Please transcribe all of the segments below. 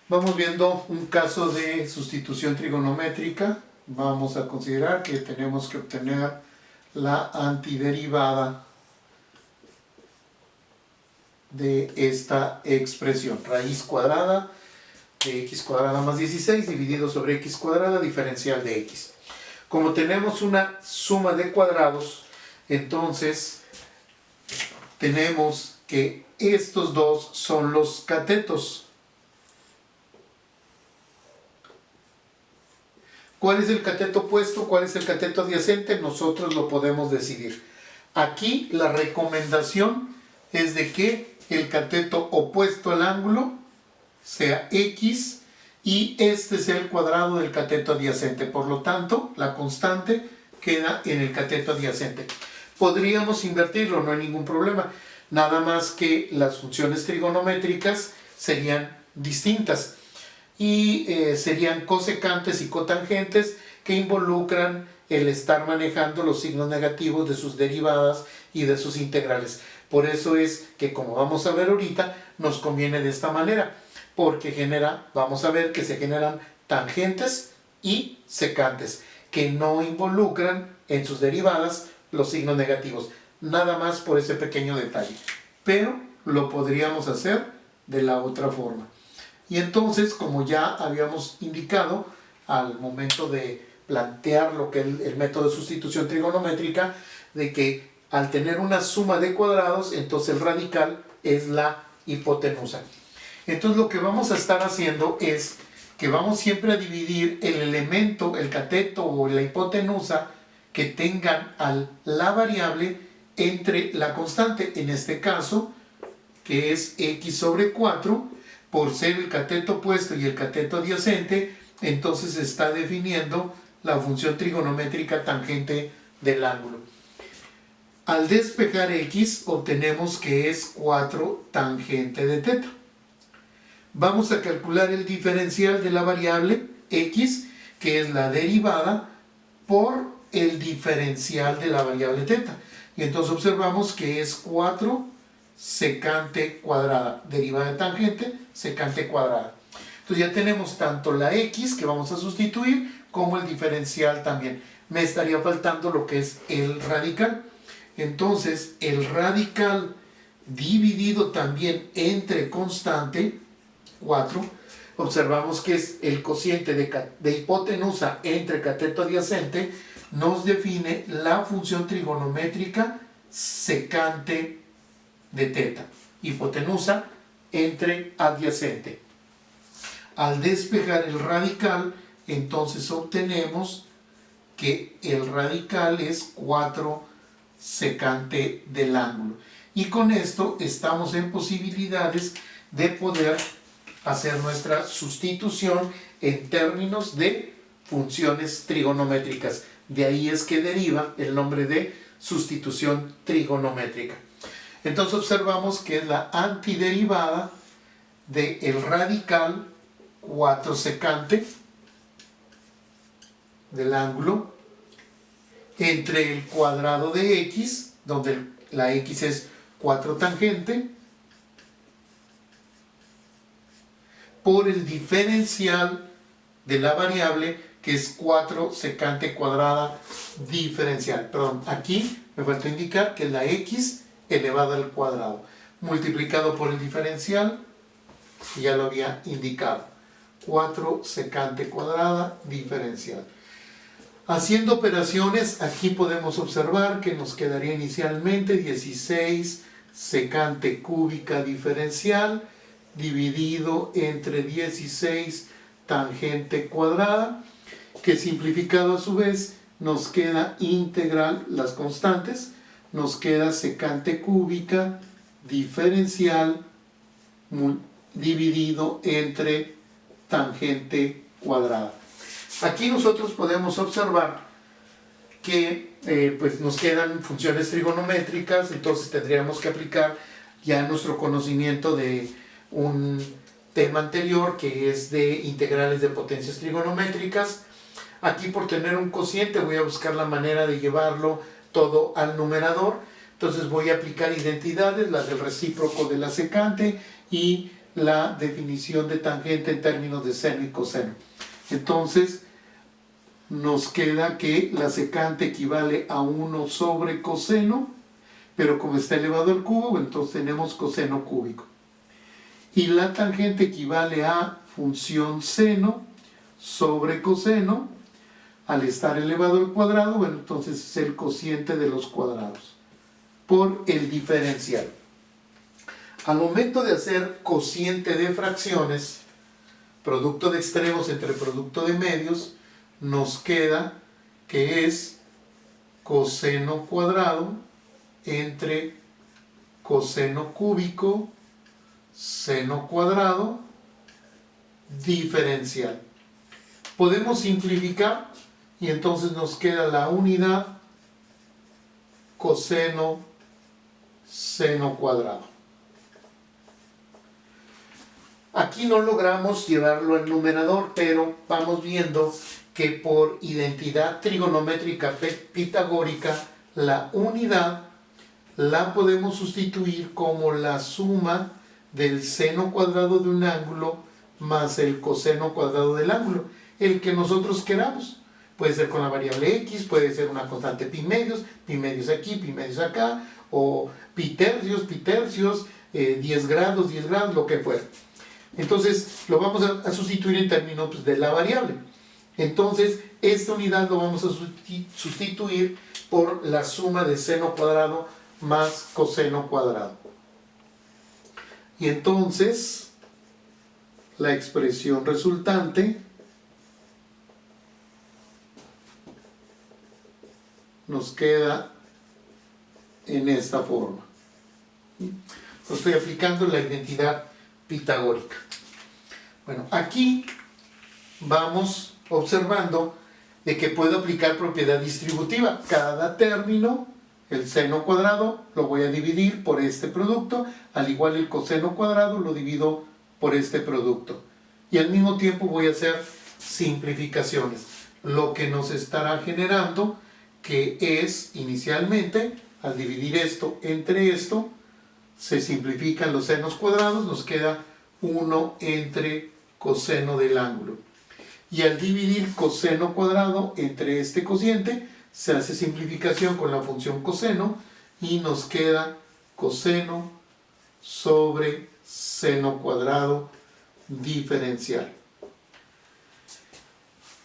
Vamos viendo un caso de sustitución trigonométrica. Vamos a considerar que tenemos que obtener la antiderivada de esta expresión. Raíz cuadrada de x cuadrada más 16 dividido sobre x cuadrada diferencial de x. Como tenemos una suma de cuadrados, entonces tenemos que estos dos son los catetos. ¿Cuál es el cateto opuesto? ¿Cuál es el cateto adyacente? Nosotros lo podemos decidir. Aquí la recomendación es de que el cateto opuesto al ángulo sea x y este sea el cuadrado del cateto adyacente. Por lo tanto, la constante queda en el cateto adyacente. Podríamos invertirlo, no hay ningún problema. Nada más que las funciones trigonométricas serían distintas. Y serían cosecantes y cotangentes que involucran el estar manejando los signos negativos de sus derivadas y de sus integrales. Por eso es que, como vamos a ver ahorita, nos conviene de esta manera, porque vamos a ver que se generan tangentes y secantes, que no involucran en sus derivadas los signos negativos. Nada más por ese pequeño detalle. Pero lo podríamos hacer de la otra forma. Y entonces, como ya habíamos indicado al momento de plantear lo que es el método de sustitución trigonométrica, de que al tener una suma de cuadrados, entonces el radical es la hipotenusa. Entonces lo que vamos a estar haciendo es que vamos siempre a dividir el elemento, el cateto o la hipotenusa que tengan la variable entre la constante, en este caso, que es x sobre 4, por ser el cateto opuesto y el cateto adyacente, entonces se está definiendo la función trigonométrica tangente del ángulo. Al despejar x, obtenemos que es 4 tangente de θ. Vamos a calcular el diferencial de la variable x, que es la derivada por el diferencial de la variable θ. Y entonces observamos que es 4 secante cuadrada, derivada de tangente, secante cuadrada. Entonces ya tenemos tanto la x que vamos a sustituir como el diferencial también. Me estaría faltando lo que es el radical. Entonces el radical dividido también entre constante, 4, observamos que es el cociente de hipotenusa entre cateto adyacente, nos define la función trigonométrica secante de θ, hipotenusa entre adyacente. Al despejar el radical, entonces obtenemos que el radical es 4 secante del ángulo. Y con esto estamos en posibilidades de poder hacer nuestra sustitución en términos de funciones trigonométricas. De ahí es que deriva el nombre de sustitución trigonométrica. Entonces observamos que es la antiderivada del radical 4 secante del ángulo entre el cuadrado de x, donde la x es 4 tangente, por el diferencial de la variable, que es 4 secante cuadrada diferencial. Perdón, aquí me faltó indicar que es la x elevada al cuadrado, multiplicado por el diferencial, y ya lo había indicado, 4 secante cuadrada diferencial. Haciendo operaciones, aquí podemos observar que nos quedaría inicialmente 16 secante cúbica diferencial dividido entre 16 tangente cuadrada, que simplificado a su vez nos queda integral las constantes, nos queda secante cúbica diferencial dividido entre tangente cuadrada. Aquí nosotros podemos observar que pues nos quedan funciones trigonométricas, entonces tendríamos que aplicar ya nuestro conocimiento de un tema anterior, que es de integrales de potencias trigonométricas. Aquí, por tener un cociente, voy a buscar la manera de llevarlo todo al numerador. Entonces voy a aplicar identidades, las del recíproco de la secante y la definición de tangente en términos de seno y coseno. Entonces, nos queda que la secante equivale a 1 sobre coseno, pero como está elevado al cubo, entonces tenemos coseno cúbico. Y la tangente equivale a función seno sobre coseno, al estar elevado al cuadrado, bueno, entonces es el cociente de los cuadrados, por el diferencial. Al momento de hacer cociente de fracciones, producto de extremos entre producto de medios, nos queda que es coseno cuadrado entre coseno cúbico, seno cuadrado, diferencial. Podemos simplificar y entonces nos queda la unidad coseno seno cuadrado. Aquí no logramos llevarlo al numerador, pero vamos viendo que por identidad trigonométrica pitagórica, la unidad la podemos sustituir como la suma del seno cuadrado de un ángulo más el coseno cuadrado del ángulo, el que nosotros queramos. Puede ser con la variable x, puede ser una constante pi medios aquí, pi medios acá, o pi tercios, 10 grados, lo que fuera. Entonces lo vamos a sustituir en términos de la variable. Entonces esta unidad lo vamos a sustituir por la suma de seno cuadrado más coseno cuadrado. Y entonces la expresión resultante nos queda en esta forma. Estoy aplicando la identidad pitagórica. Bueno, aquí vamos observando de que puedo aplicar propiedad distributiva. Cada término, el seno cuadrado, lo voy a dividir por este producto, al igual el coseno cuadrado lo divido por este producto. Y al mismo tiempo voy a hacer simplificaciones, lo que nos estará generando que es inicialmente, al dividir esto entre esto, se simplifican los senos cuadrados, nos queda 1 entre coseno del ángulo. Y al dividir coseno cuadrado entre este cociente, se hace simplificación con la función coseno y nos queda coseno sobre seno cuadrado diferencial.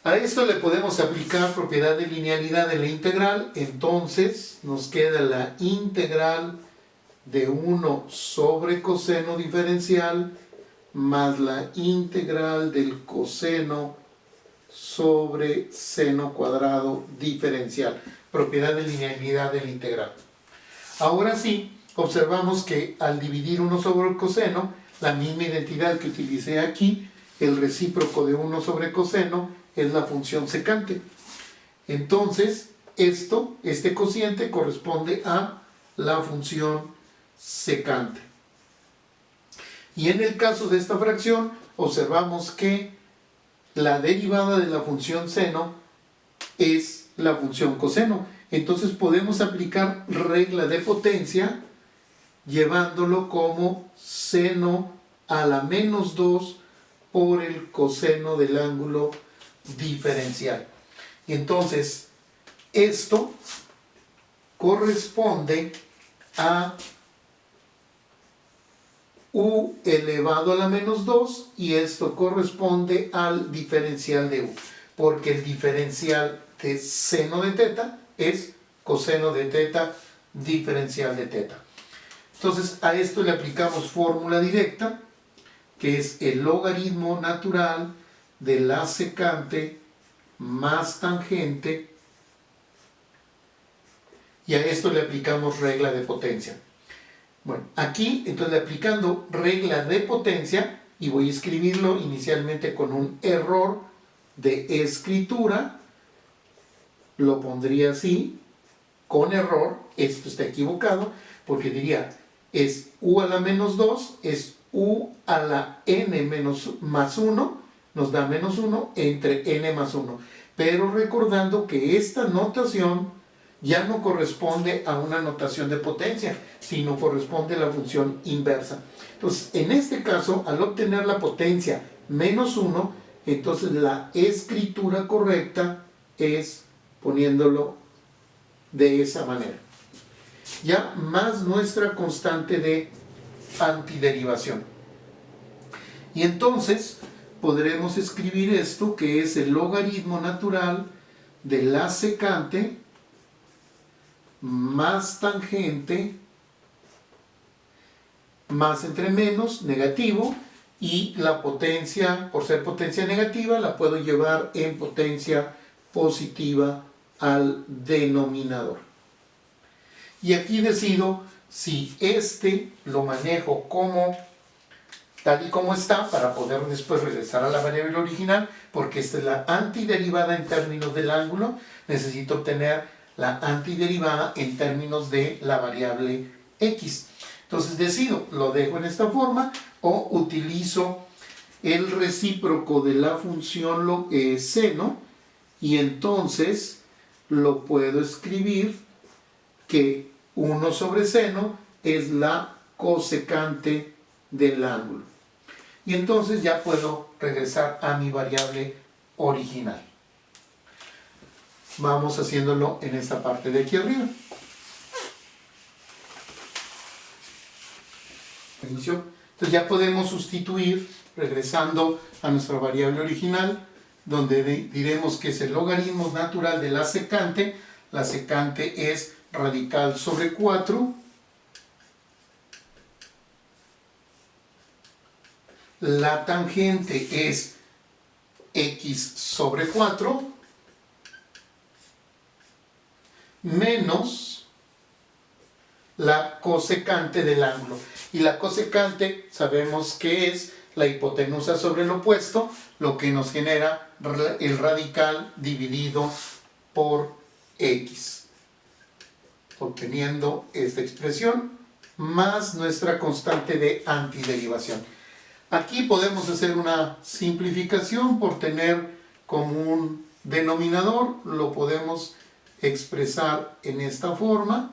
A esto le podemos aplicar propiedad de linealidad de la integral, entonces nos queda la integral de 1 sobre coseno diferencial más la integral del coseno sobre seno cuadrado diferencial, propiedad de linealidad de la integral. Ahora sí, observamos que al dividir 1 sobre el coseno, la misma identidad que utilicé aquí, el recíproco de 1 sobre coseno, es la función secante. Entonces, este cociente corresponde a la función secante. Y en el caso de esta fracción, observamos que la derivada de la función seno es la función coseno. Entonces podemos aplicar regla de potencia llevándolo como seno a la menos 2 por el coseno del ángulo diferencial. Y entonces esto corresponde a u elevado a la menos 2 y esto corresponde al diferencial de u, porque el diferencial de seno de teta es coseno de teta diferencial de teta. Entonces a esto le aplicamos fórmula directa, que es el logaritmo natural de la secante más tangente, y a esto le aplicamos regla de potencia. Bueno, aquí entonces aplicando regla de potencia, y voy a escribirlo inicialmente con un error de escritura, lo pondría así, con error, esto está equivocado, porque diría, es u a la menos 2, es u a la n más 1, nos da menos 1 entre n más 1. Pero recordando que esta notación ya no corresponde a una notación de potencia, sino corresponde a la función inversa. Entonces, en este caso, al obtener la potencia menos 1, entonces la escritura correcta es poniéndolo de esa manera. Ya más nuestra constante de antiderivación. Y entonces podremos escribir esto, que es el logaritmo natural de la secante más tangente más entre menos, negativo, y la potencia, por ser potencia negativa, la puedo llevar en potencia positiva al denominador. Y aquí decido si este lo manejo como tal y como está, para poder después regresar a la variable original, porque esta es la antiderivada en términos del ángulo. Necesito obtener la antiderivada en términos de la variable x. Entonces decido, lo dejo en esta forma o utilizo el recíproco de la función seno, y entonces lo puedo escribir que 1 sobre seno es la cosecante del ángulo. Y entonces ya puedo regresar a mi variable original. Vamos haciéndolo en esta parte de aquí arriba. Entonces ya podemos sustituir, regresando a nuestra variable original, donde diremos que es el logaritmo natural de la secante. La secante es radical sobre 4. La tangente es x sobre 4 menos la cosecante del ángulo. Y la cosecante sabemos que es la hipotenusa sobre el opuesto, lo que nos genera el radical dividido por x, obteniendo esta expresión más nuestra constante de antiderivación. Aquí podemos hacer una simplificación por tener como un denominador, lo podemos expresar en esta forma.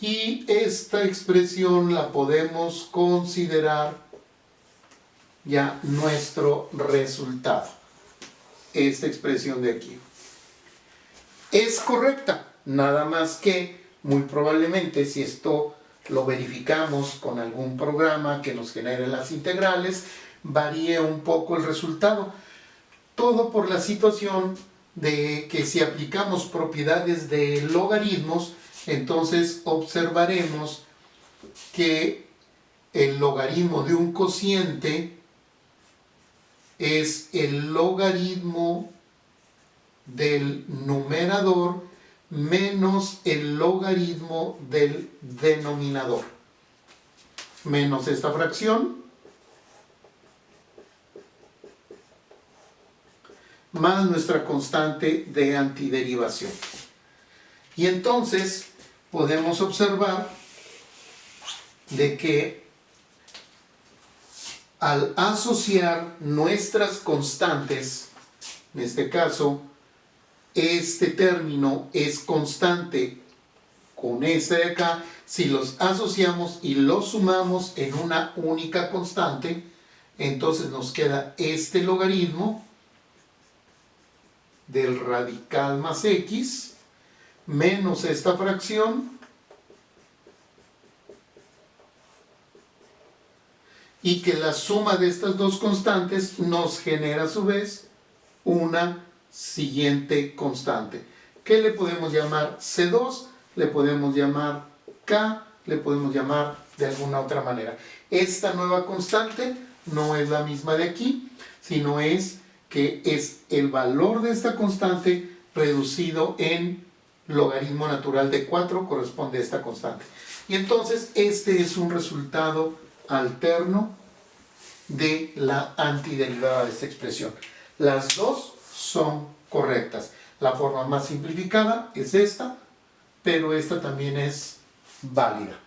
Y esta expresión la podemos considerar ya nuestro resultado. Esta expresión de aquí es correcta, nada más que muy probablemente, si esto lo verificamos con algún programa que nos genere las integrales, varíe un poco el resultado. Todo por la situación de que si aplicamos propiedades de logaritmos, entonces observaremos que el logaritmo de un cociente es el logaritmo del numerador menos el logaritmo del denominador, menos esta fracción, más nuestra constante de antiderivación. Y entonces podemos observar de que al asociar nuestras constantes, en este caso, este término es constante con este de acá, si los asociamos y los sumamos en una única constante, entonces nos queda este logaritmo del radical más x menos esta fracción y que la suma de estas dos constantes nos genera a su vez una siguiente constante. ¿Qué le podemos llamar? C2, le podemos llamar K, le podemos llamar de alguna otra manera. Esta nueva constante no es la misma de aquí, sino es que es el valor de esta constante reducido en logaritmo natural de 4, corresponde a esta constante. Y entonces este es un resultado alterno de la antiderivada de esta expresión. Las dos son correctas. La forma más simplificada es esta, pero esta también es válida.